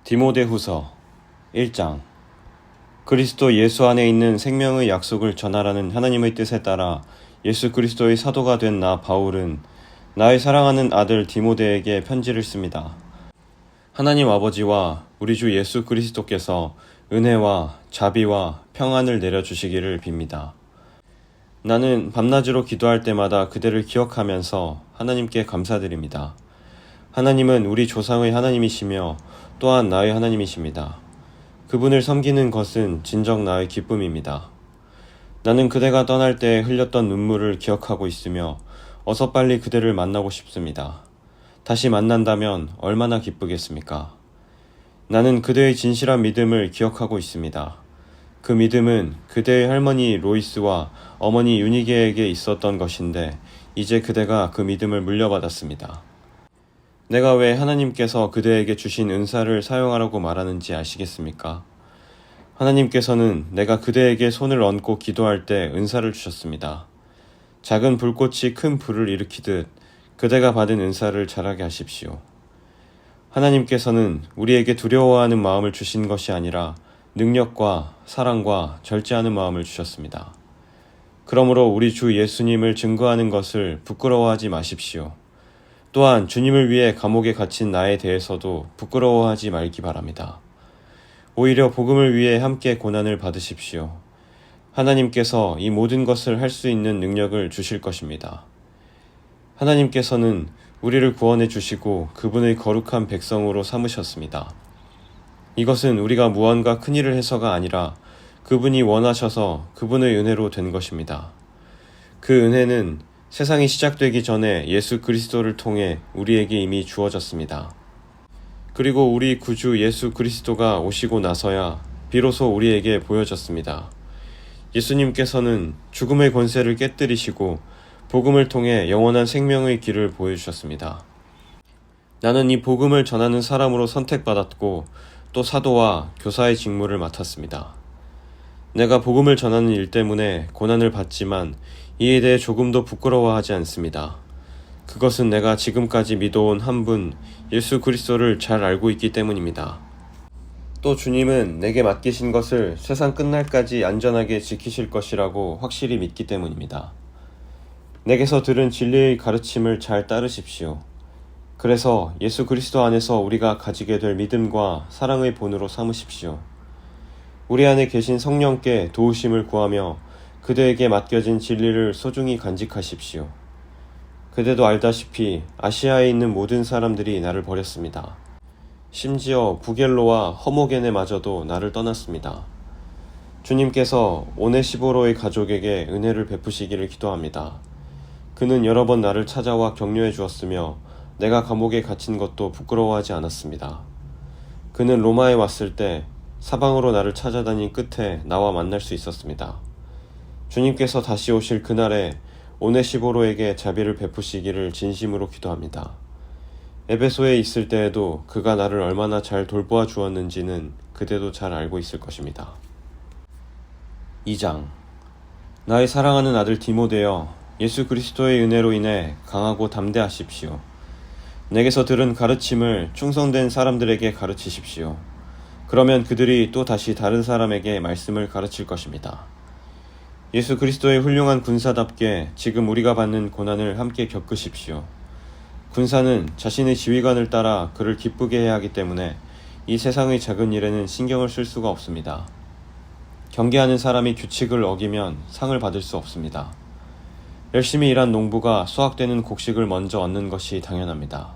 디모데후서 1장. 그리스도 예수 안에 있는 생명의 약속을 전하라는 하나님의 뜻에 따라 예수 그리스도의 사도가 된 나 바울은 나의 사랑하는 아들 디모데에게 편지를 씁니다. 하나님 아버지와 우리 주 예수 그리스도께서 은혜와 자비와 평안을 내려주시기를 빕니다. 나는 밤낮으로 기도할 때마다 그대를 기억하면서 하나님께 감사드립니다. 하나님은 우리 조상의 하나님이시며 또한 나의 하나님이십니다. 그분을 섬기는 것은 진정 나의 기쁨입니다. 나는 그대가 떠날 때 흘렸던 눈물을 기억하고 있으며 어서 빨리 그대를 만나고 싶습니다. 다시 만난다면 얼마나 기쁘겠습니까? 나는 그대의 진실한 믿음을 기억하고 있습니다. 그 믿음은 그대의 할머니 로이스와 어머니 유니게에게 있었던 것인데 이제 그대가 그 믿음을 물려받았습니다. 내가 왜 하나님께서 그대에게 주신 은사를 사용하라고 말하는지 아시겠습니까? 하나님께서는 내가 그대에게 손을 얹고 기도할 때 은사를 주셨습니다. 작은 불꽃이 큰 불을 일으키듯 그대가 받은 은사를 자라게 하십시오. 하나님께서는 우리에게 두려워하는 마음을 주신 것이 아니라 능력과 사랑과 절제하는 마음을 주셨습니다. 그러므로 우리 주 예수님을 증거하는 것을 부끄러워하지 마십시오. 또한 주님을 위해 감옥에 갇힌 나에 대해서도 부끄러워하지 말기 바랍니다. 오히려 복음을 위해 함께 고난을 받으십시오. 하나님께서 이 모든 것을 할 수 있는 능력을 주실 것입니다. 하나님께서는 우리를 구원해 주시고 그분의 거룩한 백성으로 삼으셨습니다. 이것은 우리가 무언가 큰일을 해서가 아니라 그분이 원하셔서 그분의 은혜로 된 것입니다. 그 은혜는 세상이 시작되기 전에 예수 그리스도를 통해 우리에게 이미 주어졌습니다. 그리고 우리 구주 예수 그리스도가 오시고 나서야 비로소 우리에게 보여졌습니다. 예수님께서는 죽음의 권세를 깨뜨리시고 복음을 통해 영원한 생명의 길을 보여주셨습니다. 나는 이 복음을 전하는 사람으로 선택받았고 또 사도와 교사의 직무를 맡았습니다. 내가 복음을 전하는 일 때문에 고난을 받지만 이에 대해 조금도 부끄러워하지 않습니다. 그것은 내가 지금까지 믿어온 한 분, 예수 그리스도를 잘 알고 있기 때문입니다. 또 주님은 내게 맡기신 것을 세상 끝날까지 안전하게 지키실 것이라고 확실히 믿기 때문입니다. 내게서 들은 진리의 가르침을 잘 따르십시오. 그래서 예수 그리스도 안에서 우리가 가지게 될 믿음과 사랑의 본으로 삼으십시오. 우리 안에 계신 성령께 도우심을 구하며 그대에게 맡겨진 진리를 소중히 간직하십시오. 그대도 알다시피 아시아에 있는 모든 사람들이 나를 버렸습니다. 심지어 부겔로와 허모게네마저도 나를 떠났습니다. 주님께서 오네시보로의 가족에게 은혜를 베푸시기를 기도합니다. 그는 여러 번 나를 찾아와 격려해 주었으며 내가 감옥에 갇힌 것도 부끄러워하지 않았습니다. 그는 로마에 왔을 때 사방으로 나를 찾아다닌 끝에 나와 만날 수 있었습니다. 주님께서 다시 오실 그날에 오네시보로에게 자비를 베푸시기를 진심으로 기도합니다. 에베소에 있을 때에도 그가 나를 얼마나 잘 돌보아 주었는지는 그대도 잘 알고 있을 것입니다. 2장. 나의 사랑하는 아들 디모데여, 예수 그리스도의 은혜로 인해 강하고 담대하십시오. 내게서 들은 가르침을 충성된 사람들에게 가르치십시오. 그러면 그들이 또 다시 다른 사람에게 말씀을 가르칠 것입니다. 예수 그리스도의 훌륭한 군사답게 지금 우리가 받는 고난을 함께 겪으십시오. 군사는 자신의 지휘관을 따라 그를 기쁘게 해야 하기 때문에 이 세상의 작은 일에는 신경을 쓸 수가 없습니다. 경계하는 사람이 규칙을 어기면 상을 받을 수 없습니다. 열심히 일한 농부가 수확되는 곡식을 먼저 얻는 것이 당연합니다.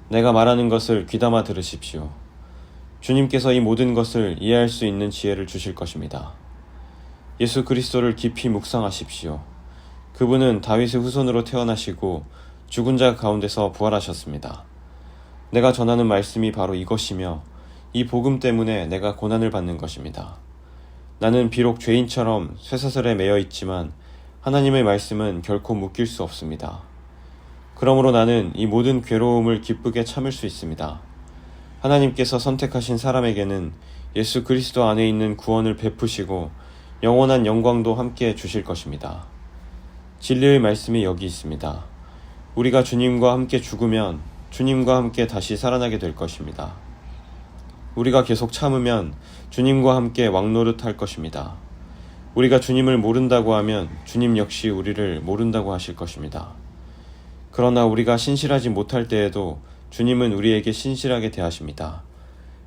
내가 말하는 것을 귀담아 들으십시오. 주님께서 이 모든 것을 이해할 수 있는 지혜를 주실 것입니다. 예수 그리스도를 깊이 묵상하십시오. 그분은 다윗의 후손으로 태어나시고 죽은 자 가운데서 부활하셨습니다. 내가 전하는 말씀이 바로 이것이며 이 복음 때문에 내가 고난을 받는 것입니다. 나는 비록 죄인처럼 쇠사슬에 매여 있지만 하나님의 말씀은 결코 묶일 수 없습니다. 그러므로 나는 이 모든 괴로움을 기쁘게 참을 수 있습니다. 하나님께서 선택하신 사람에게는 예수 그리스도 안에 있는 구원을 베푸시고 영원한 영광도 함께 주실 것입니다. 진리의 말씀이 여기 있습니다. 우리가 주님과 함께 죽으면 주님과 함께 다시 살아나게 될 것입니다. 우리가 계속 참으면 주님과 함께 왕노릇 할 것입니다. 우리가 주님을 모른다고 하면 주님 역시 우리를 모른다고 하실 것입니다. 그러나 우리가 신실하지 못할 때에도 주님은 우리에게 신실하게 대하십니다.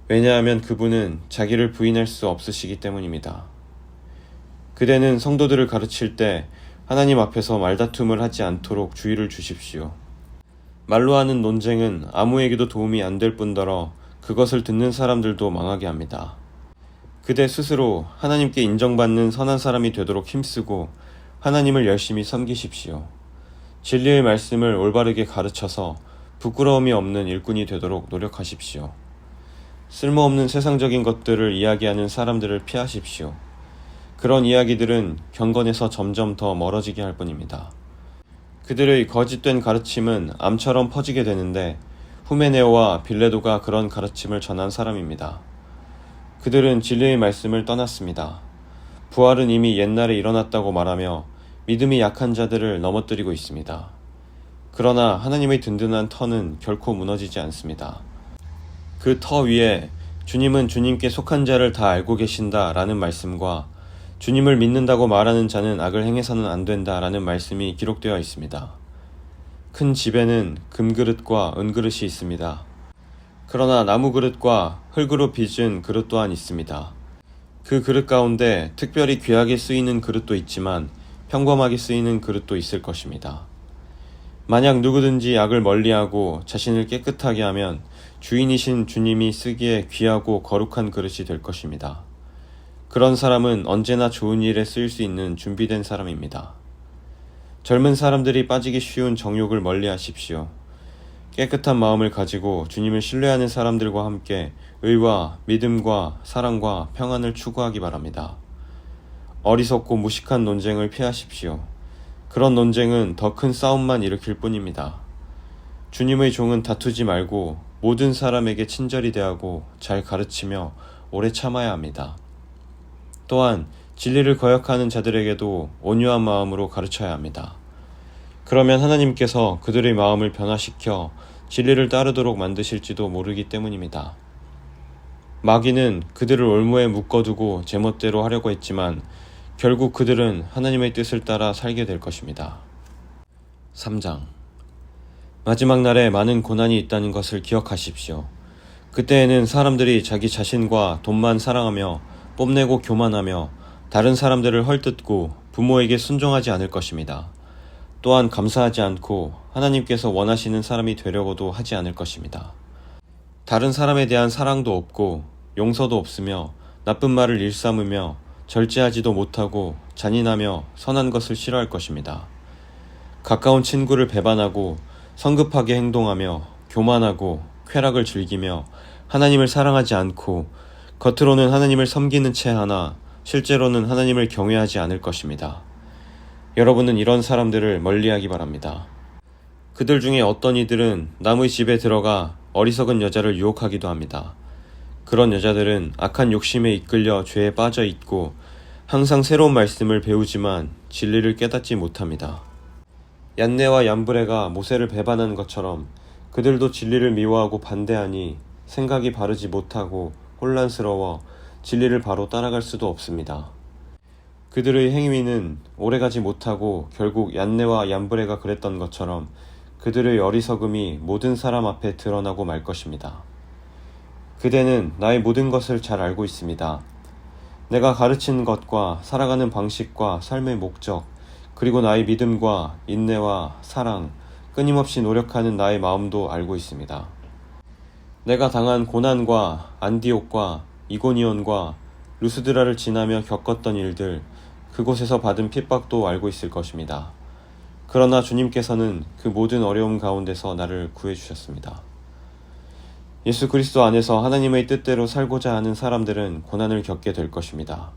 왜냐하면 그분은 자기를 부인할 수 없으시기 때문입니다. 그대는 성도들을 가르칠 때 하나님 앞에서 말다툼을 하지 않도록 주의를 주십시오. 말로 하는 논쟁은 아무에게도 도움이 안 될 뿐더러 그것을 듣는 사람들도 망하게 합니다. 그대 스스로 하나님께 인정받는 선한 사람이 되도록 힘쓰고 하나님을 열심히 섬기십시오. 진리의 말씀을 올바르게 가르쳐서 부끄러움이 없는 일꾼이 되도록 노력하십시오. 쓸모없는 세상적인 것들을 이야기하는 사람들을 피하십시오. 그런 이야기들은 경건에서 점점 더 멀어지게 할 뿐입니다. 그들의 거짓된 가르침은 암처럼 퍼지게 되는데 후메네오와 빌레도가 그런 가르침을 전한 사람입니다. 그들은 진리의 말씀을 떠났습니다. 부활은 이미 옛날에 일어났다고 말하며 믿음이 약한 자들을 넘어뜨리고 있습니다. 그러나 하나님의 든든한 터는 결코 무너지지 않습니다. 그 터 위에 주님은 주님께 속한 자를 다 알고 계신다 라는 말씀과 주님을 믿는다고 말하는 자는 악을 행해서는 안 된다 라는 말씀이 기록되어 있습니다. 큰 집에는 금그릇과 은그릇이 있습니다. 그러나 나무 그릇과 흙으로 빚은 그릇 또한 있습니다. 그 그릇 가운데 특별히 귀하게 쓰이는 그릇도 있지만 평범하게 쓰이는 그릇도 있을 것입니다. 만약 누구든지 악을 멀리하고 자신을 깨끗하게 하면 주인이신 주님이 쓰기에 귀하고 거룩한 그릇이 될 것입니다. 그런 사람은 언제나 좋은 일에 쓰일 수 있는 준비된 사람입니다. 젊은 사람들이 빠지기 쉬운 정욕을 멀리하십시오. 깨끗한 마음을 가지고 주님을 신뢰하는 사람들과 함께 의와 믿음과 사랑과 평안을 추구하기 바랍니다. 어리석고 무식한 논쟁을 피하십시오. 그런 논쟁은 더 큰 싸움만 일으킬 뿐입니다. 주님의 종은 다투지 말고 모든 사람에게 친절히 대하고 잘 가르치며 오래 참아야 합니다. 또한 진리를 거역하는 자들에게도 온유한 마음으로 가르쳐야 합니다. 그러면 하나님께서 그들의 마음을 변화시켜 진리를 따르도록 만드실지도 모르기 때문입니다. 마귀는 그들을 올무에 묶어두고 제멋대로 하려고 했지만 결국 그들은 하나님의 뜻을 따라 살게 될 것입니다. 3장. 마지막 날에 많은 고난이 있다는 것을 기억하십시오. 그때에는 사람들이 자기 자신과 돈만 사랑하며 뽐내고 교만하며 다른 사람들을 헐뜯고 부모에게 순종하지 않을 것입니다. 또한 감사하지 않고 하나님께서 원하시는 사람이 되려고도 하지 않을 것입니다. 다른 사람에 대한 사랑도 없고 용서도 없으며 나쁜 말을 일삼으며 절제하지도 못하고 잔인하며 선한 것을 싫어할 것입니다. 가까운 친구를 배반하고 성급하게 행동하며 교만하고 쾌락을 즐기며 하나님을 사랑하지 않고 겉으로는 하나님을 섬기는 채 하나 실제로는 하나님을 경외하지 않을 것입니다. 여러분은 이런 사람들을 멀리하기 바랍니다. 그들 중에 어떤 이들은 남의 집에 들어가 어리석은 여자를 유혹하기도 합니다. 그런 여자들은 악한 욕심에 이끌려 죄에 빠져 있고 항상 새로운 말씀을 배우지만 진리를 깨닫지 못합니다. 얀네와 얀브레가 모세를 배반한 것처럼 그들도 진리를 미워하고 반대하니 생각이 바르지 못하고 혼란스러워 진리를 바로 따라갈 수도 없습니다. 그들의 행위는 오래가지 못하고 결국 얀네와 얀브레가 그랬던 것처럼 그들의 어리석음이 모든 사람 앞에 드러나고 말 것입니다. 그대는 나의 모든 것을 잘 알고 있습니다. 내가 가르치는 것과 살아가는 방식과 삶의 목적, 그리고 나의 믿음과 인내와 사랑, 끊임없이 노력하는 나의 마음도 알고 있습니다. 내가 당한 고난과 안디옥과 이고니온과 루스드라를 지나며 겪었던 일들, 그곳에서 받은 핍박도 알고 있을 것입니다. 그러나 주님께서는 그 모든 어려움 가운데서 나를 구해주셨습니다. 예수 그리스도 안에서 하나님의 뜻대로 살고자 하는 사람들은 고난을 겪게 될 것입니다.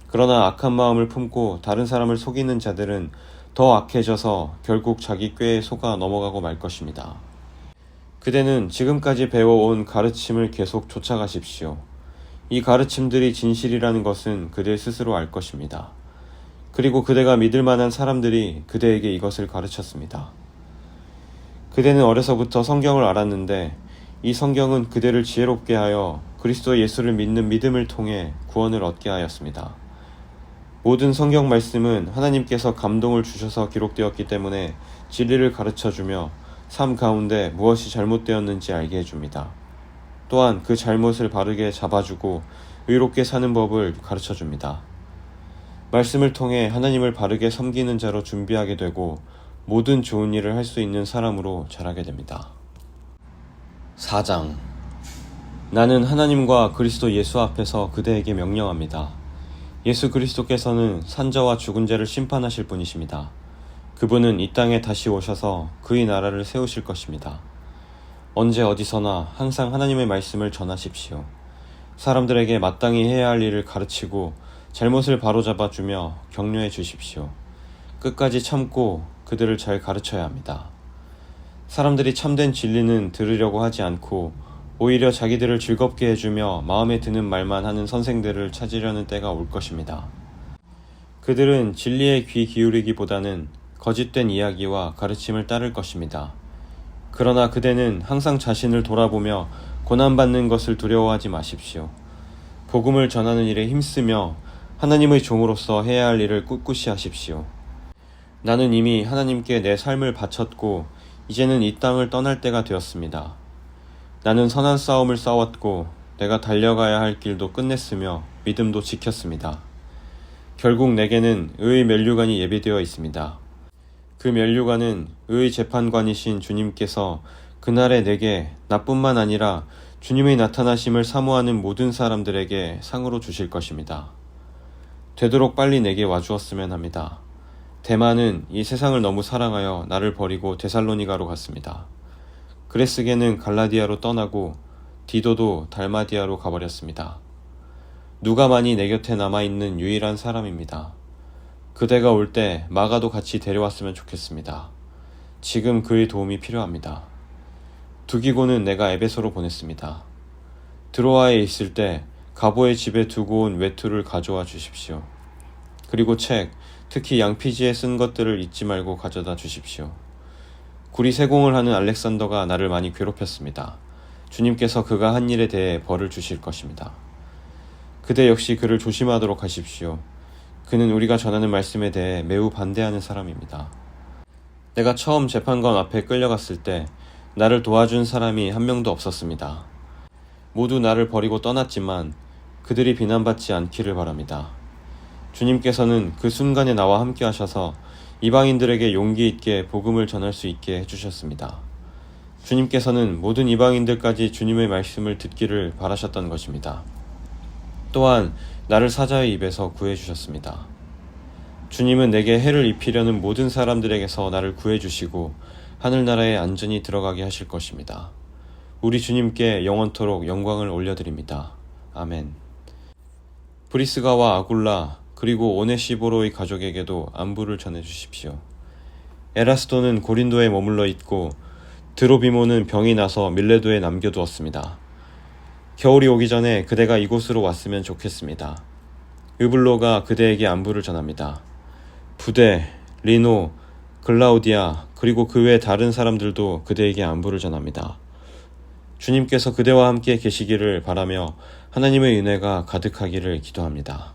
그러나 악한 마음을 품고 다른 사람을 속이는 자들은 더 악해져서 결국 자기 꾀에 속아 넘어가고 말 것입니다. 그대는 지금까지 배워온 가르침을 계속 쫓아가십시오. 이 가르침들이 진실이라는 것은 그대 스스로 알 것입니다. 그리고 그대가 믿을 만한 사람들이 그대에게 이것을 가르쳤습니다. 그대는 어려서부터 성경을 알았는데 이 성경은 그대를 지혜롭게 하여 그리스도 예수를 믿는 믿음을 통해 구원을 얻게 하였습니다. 모든 성경 말씀은 하나님께서 감동을 주셔서 기록되었기 때문에 진리를 가르쳐주며 삶 가운데 무엇이 잘못되었는지 알게 해줍니다. 또한 그 잘못을 바르게 잡아주고 의롭게 사는 법을 가르쳐줍니다. 말씀을 통해 하나님을 바르게 섬기는 자로 준비하게 되고 모든 좋은 일을 할 수 있는 사람으로 자라게 됩니다. 4장. 나는 하나님과 그리스도 예수 앞에서 그대에게 명령합니다. 예수 그리스도께서는 산자와 죽은 자를 심판하실 분이십니다. 그분은 이 땅에 다시 오셔서 그의 나라를 세우실 것입니다. 언제 어디서나 항상 하나님의 말씀을 전하십시오. 사람들에게 마땅히 해야 할 일을 가르치고 잘못을 바로잡아 주며 격려해 주십시오. 끝까지 참고 그들을 잘 가르쳐야 합니다. 사람들이 참된 진리는 들으려고 하지 않고 오히려 자기들을 즐겁게 해주며 마음에 드는 말만 하는 선생들을 찾으려는 때가 올 것입니다. 그들은 진리에 귀 기울이기보다는 거짓된 이야기와 가르침을 따를 것입니다. 그러나 그대는 항상 자신을 돌아보며 고난받는 것을 두려워하지 마십시오. 복음을 전하는 일에 힘쓰며 하나님의 종으로서 해야 할 일을 꿋꿋이 하십시오. 나는 이미 하나님께 내 삶을 바쳤고 이제는 이 땅을 떠날 때가 되었습니다. 나는 선한 싸움을 싸웠고 내가 달려가야 할 길도 끝냈으며 믿음도 지켰습니다. 결국 내게는 의의 면류관이 예비되어 있습니다. 그 면류관은 의의 재판관이신 주님께서 그날에 내게 나뿐만 아니라 주님의 나타나심을 사모하는 모든 사람들에게 상으로 주실 것입니다. 되도록 빨리 내게 와주었으면 합니다. 데마는 이 세상을 너무 사랑하여 나를 버리고 데살로니가로 갔습니다. 그레스게는 갈라디아로 떠나고 디도도 달마디아로 가버렸습니다. 누가만이 내 곁에 남아있는 유일한 사람입니다. 그대가 올 때 마가도 같이 데려왔으면 좋겠습니다. 지금 그의 도움이 필요합니다. 두기고는 내가 에베소로 보냈습니다. 드로아에 있을 때 가보의 집에 두고 온 외투를 가져와 주십시오. 그리고 책, 특히 양피지에 쓴 것들을 잊지 말고 가져다 주십시오. 구리 세공을 하는 알렉산더가 나를 많이 괴롭혔습니다. 주님께서 그가 한 일에 대해 벌을 주실 것입니다. 그대 역시 그를 조심하도록 하십시오. 그는 우리가 전하는 말씀에 대해 매우 반대하는 사람입니다. 내가 처음 재판관 앞에 끌려갔을 때 나를 도와준 사람이 한 명도 없었습니다. 모두 나를 버리고 떠났지만 그들이 비난받지 않기를 바랍니다. 주님께서는 그 순간에 나와 함께 하셔서 이방인들에게 용기 있게 복음을 전할 수 있게 해주셨습니다. 주님께서는 모든 이방인들까지 주님의 말씀을 듣기를 바라셨던 것입니다. 또한 나를 사자의 입에서 구해주셨습니다. 주님은 내게 해를 입히려는 모든 사람들에게서 나를 구해주시고 하늘나라에 안전히 들어가게 하실 것입니다. 우리 주님께 영원토록 영광을 올려드립니다. 아멘. 브리스가와 아굴라 그리고 오네시보로의 가족에게도 안부를 전해주십시오. 에라스도는 고린도에 머물러 있고 드로비모는 병이 나서 밀레도에 남겨두었습니다. 겨울이 오기 전에 그대가 이곳으로 왔으면 좋겠습니다. 으블로가 그대에게 안부를 전합니다. 부데, 리노, 글라우디아 그리고 그 외 다른 사람들도 그대에게 안부를 전합니다. 주님께서 그대와 함께 계시기를 바라며 하나님의 은혜가 가득하기를 기도합니다.